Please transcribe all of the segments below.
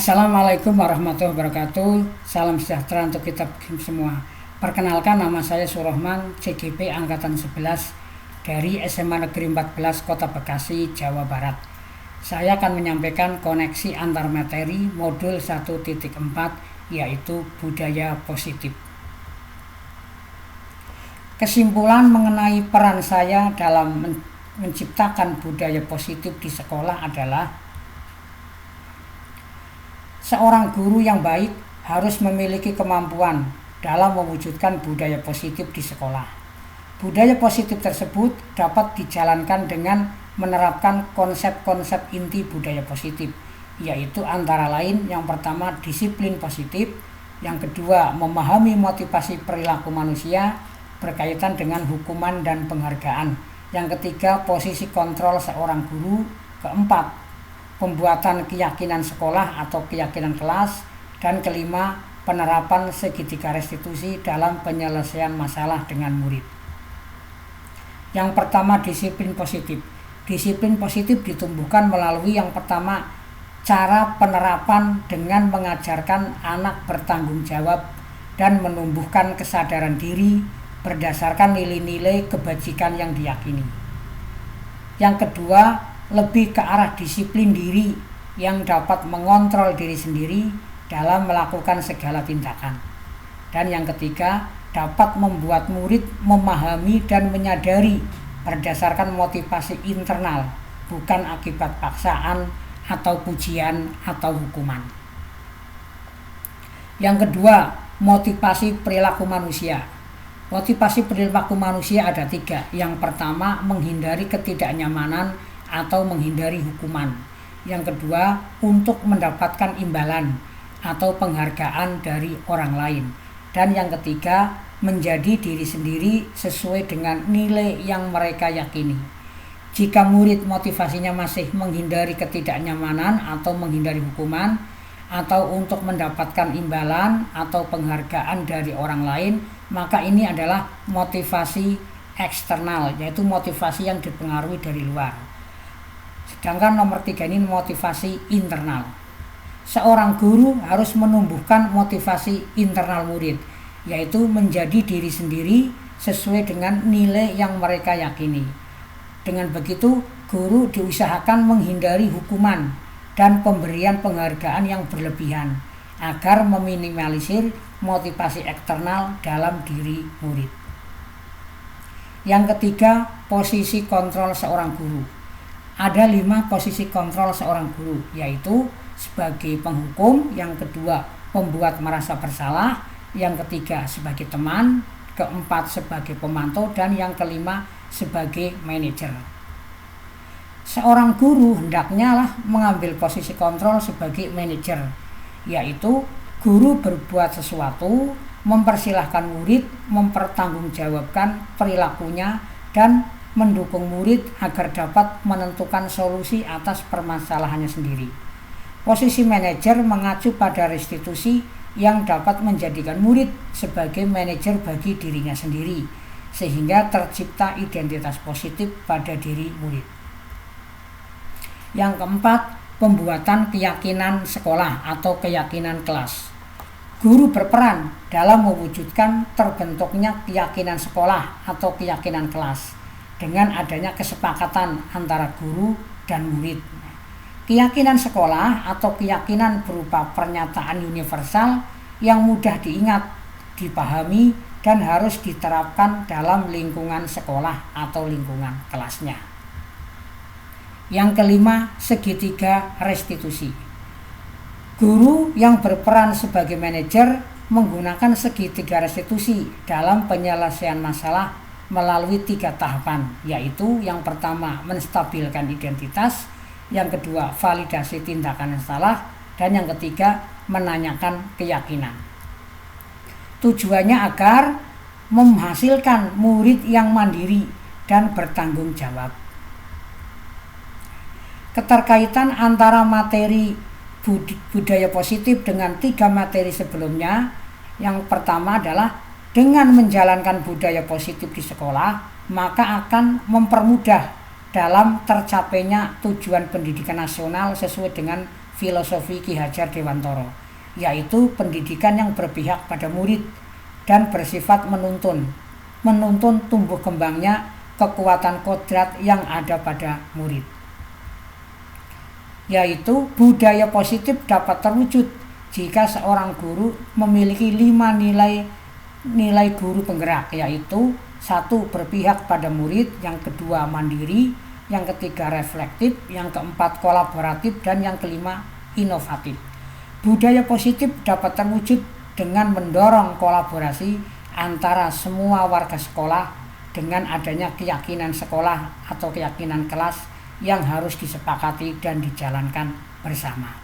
Assalamualaikum warahmatullahi wabarakatuh. Salam sejahtera untuk kita semua. Perkenalkan, nama saya Surahman, CGP Angkatan 11 dari SMA Negeri 14 Kota Bekasi, Jawa Barat. Saya akan menyampaikan koneksi antar materi modul 1.4, yaitu budaya positif. Kesimpulan mengenai peran saya dalam menciptakan budaya positif di sekolah adalah seorang guru yang baik harus memiliki kemampuan dalam mewujudkan budaya positif di sekolah. Budaya positif tersebut dapat dijalankan dengan menerapkan konsep-konsep inti budaya positif, yaitu antara lain yang pertama disiplin positif, yang kedua memahami motivasi perilaku manusia berkaitan dengan hukuman dan penghargaan, yang ketiga posisi kontrol seorang guru, keempat pembuatan keyakinan sekolah atau keyakinan kelas, dan kelima penerapan segitiga restitusi dalam penyelesaian masalah dengan murid. Yang pertama, disiplin positif. Disiplin positif ditumbuhkan melalui yang pertama, cara penerapan dengan mengajarkan anak bertanggung jawab dan menumbuhkan kesadaran diri berdasarkan nilai-nilai kebajikan yang diyakini. Yang kedua, lebih ke arah disiplin diri yang dapat mengontrol diri sendiri dalam melakukan segala tindakan. Dan yang ketiga, dapat membuat murid memahami dan menyadari berdasarkan motivasi internal, bukan akibat paksaan atau pujian atau hukuman. Yang kedua, motivasi perilaku manusia. Motivasi perilaku manusia ada 3. Yang pertama, menghindari ketidaknyamanan atau menghindari hukuman. Yang kedua, untuk mendapatkan imbalan atau penghargaan dari orang lain. Dan yang ketiga, menjadi diri sendiri sesuai dengan nilai yang mereka yakini. Jika murid motivasinya masih menghindari ketidaknyamanan atau menghindari hukuman, atau untuk mendapatkan imbalan atau penghargaan dari orang lain, maka ini adalah motivasi eksternal, yaitu motivasi yang dipengaruhi dari luar. Sedangkan nomor 3 ini motivasi internal. Seorang guru harus menumbuhkan motivasi internal murid, yaitu menjadi diri sendiri sesuai dengan nilai yang mereka yakini. Dengan begitu, guru diusahakan menghindari hukuman dan pemberian penghargaan yang berlebihan agar meminimalisir motivasi eksternal dalam diri murid. Yang ketiga, posisi kontrol seorang guru. Ada 5 posisi kontrol seorang guru, yaitu sebagai penghukum, yang kedua pembuat merasa bersalah, yang ketiga sebagai teman, keempat sebagai pemantau, dan yang kelima sebagai manajer. Seorang guru hendaknya lah mengambil posisi kontrol sebagai manajer, yaitu guru berbuat sesuatu, mempersilahkan murid mempertanggungjawabkan perilakunya dan mendukung murid agar dapat menentukan solusi atas permasalahannya sendiri. Posisi manajer mengacu pada restitusi yang dapat menjadikan murid sebagai manajer bagi dirinya sendiri, sehingga tercipta identitas positif pada diri murid. Yang keempat, pembuatan keyakinan sekolah atau keyakinan kelas. Guru berperan dalam mewujudkan terbentuknya keyakinan sekolah atau keyakinan kelas dengan adanya kesepakatan antara guru dan murid. Keyakinan sekolah atau keyakinan berupa pernyataan universal yang mudah diingat, dipahami, dan harus diterapkan dalam lingkungan sekolah atau lingkungan kelasnya. Yang kelima, segitiga restitusi. Guru yang berperan sebagai manajer menggunakan segitiga restitusi dalam penyelesaian masalah melalui 3 tahapan, yaitu yang pertama menstabilkan identitas, yang kedua validasi tindakan yang salah, dan yang ketiga menanyakan keyakinan. Tujuannya agar menghasilkan murid yang mandiri dan bertanggung jawab. Keterkaitan antara materi budaya positif dengan 3 materi sebelumnya. Yang pertama adalah dengan menjalankan budaya positif di sekolah, maka akan mempermudah dalam tercapainya tujuan pendidikan nasional sesuai dengan filosofi Ki Hajar Dewantara, yaitu pendidikan yang berpihak pada murid dan bersifat menuntun tumbuh kembangnya kekuatan kodrat yang ada pada murid. Yaitu budaya positif dapat terwujud jika seorang guru memiliki 5 nilai guru penggerak, yaitu 1. Berpihak pada murid, yang kedua mandiri, yang ketiga reflektif, yang keempat kolaboratif, dan yang kelima inovatif. Budaya positif dapat terwujud dengan mendorong kolaborasi antara semua warga sekolah dengan adanya keyakinan sekolah atau keyakinan kelas yang harus disepakati dan dijalankan bersama.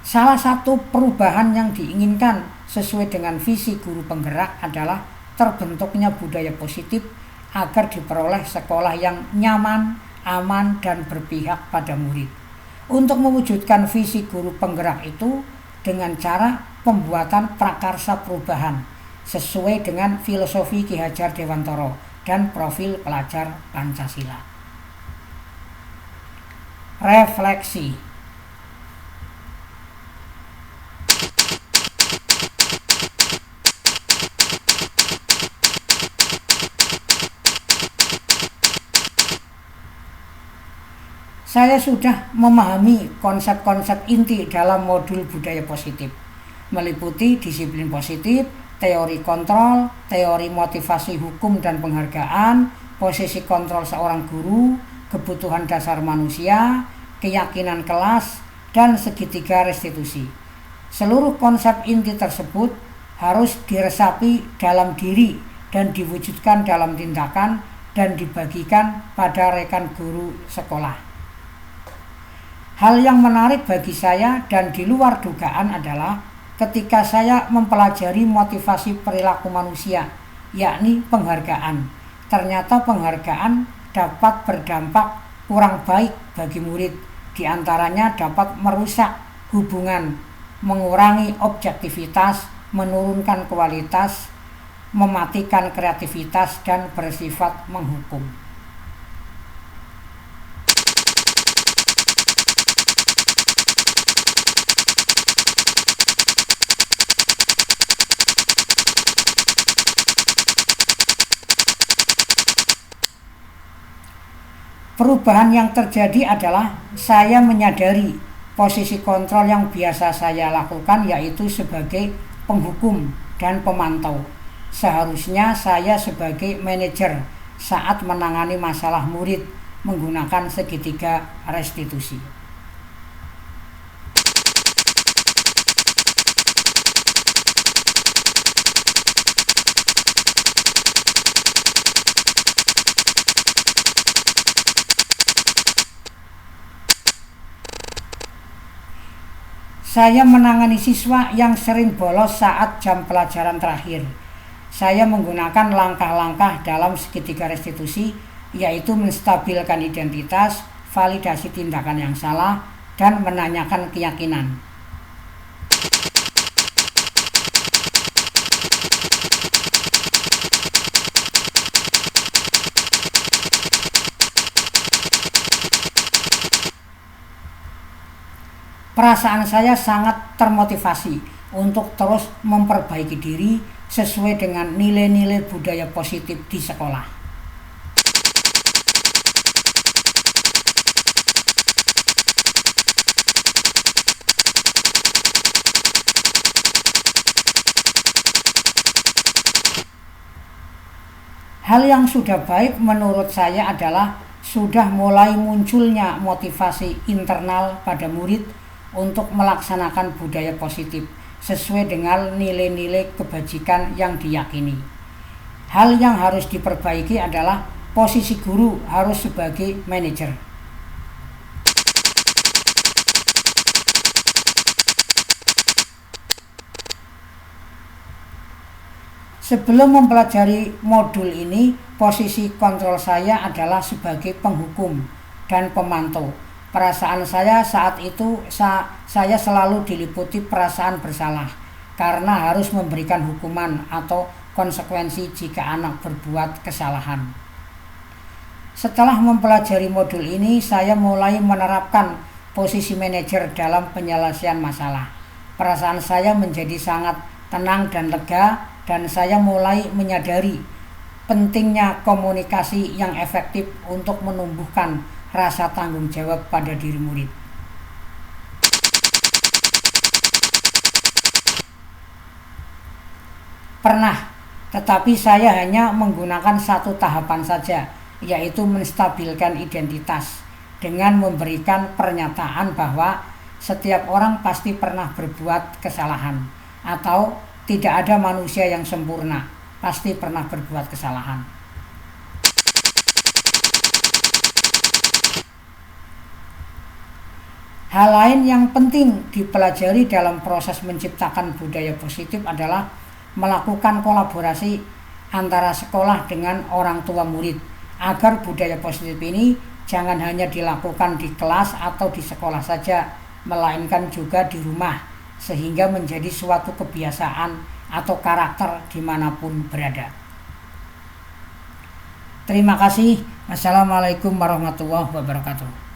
Salah satu perubahan yang diinginkan sesuai dengan visi guru penggerak adalah terbentuknya budaya positif agar diperoleh sekolah yang nyaman, aman, dan berpihak pada murid. Untuk mewujudkan visi guru penggerak itu dengan cara pembuatan prakarsa perubahan sesuai dengan filosofi Ki Hajar Dewantara dan profil pelajar Pancasila. Refleksi. Saya sudah memahami konsep-konsep inti dalam modul budaya positif, meliputi disiplin positif, teori kontrol, teori motivasi hukum dan penghargaan, posisi kontrol seorang guru, kebutuhan dasar manusia, keyakinan kelas, dan segitiga restitusi. Seluruh konsep inti tersebut harus diresapi dalam diri dan diwujudkan dalam tindakan dan dibagikan pada rekan guru sekolah. Hal yang menarik bagi saya dan di luar dugaan adalah ketika saya mempelajari motivasi perilaku manusia, yakni penghargaan. Ternyata penghargaan dapat berdampak kurang baik bagi murid, diantaranya dapat merusak hubungan, mengurangi objektivitas, menurunkan kualitas, mematikan kreativitas, dan bersifat menghukum. Perubahan yang terjadi adalah saya menyadari posisi kontrol yang biasa saya lakukan, yaitu sebagai penghukum dan pemantau. Seharusnya saya sebagai manajer saat menangani masalah murid menggunakan segitiga restitusi. Saya menangani siswa yang sering bolos saat jam pelajaran terakhir. Saya menggunakan langkah-langkah dalam segitiga restitusi, yaitu menstabilkan identitas, validasi tindakan yang salah, dan menanyakan keyakinan. Perasaan saya sangat termotivasi untuk terus memperbaiki diri sesuai dengan nilai-nilai budaya positif di sekolah. Hal yang sudah baik menurut saya adalah sudah mulai munculnya motivasi internal pada murid untuk melaksanakan budaya positif sesuai dengan nilai-nilai kebajikan yang diyakini. Hal yang harus diperbaiki adalah posisi guru harus sebagai manajer. Sebelum mempelajari modul ini, posisi kontrol saya adalah sebagai penghukum dan pemantau. Perasaan saya saat itu, saya selalu diliputi perasaan bersalah karena harus memberikan hukuman atau konsekuensi jika anak berbuat kesalahan. Setelah mempelajari modul ini, saya mulai menerapkan posisi manajer dalam penyelesaian masalah. Perasaan saya menjadi sangat tenang dan lega, dan saya mulai menyadari pentingnya komunikasi yang efektif untuk menumbuhkan rasa tanggung jawab pada diri murid. Pernah, tetapi saya hanya menggunakan satu tahapan saja, yaitu menstabilkan identitas dengan memberikan pernyataan bahwa setiap orang pasti pernah berbuat kesalahan, atau tidak ada manusia yang sempurna, pasti pernah berbuat kesalahan. Hal lain yang penting dipelajari dalam proses menciptakan budaya positif adalah melakukan kolaborasi antara sekolah dengan orang tua murid, agar budaya positif ini jangan hanya dilakukan di kelas atau di sekolah saja, melainkan juga di rumah, sehingga menjadi suatu kebiasaan atau karakter dimanapun berada. Terima kasih. Wassalamualaikum warahmatullahi wabarakatuh.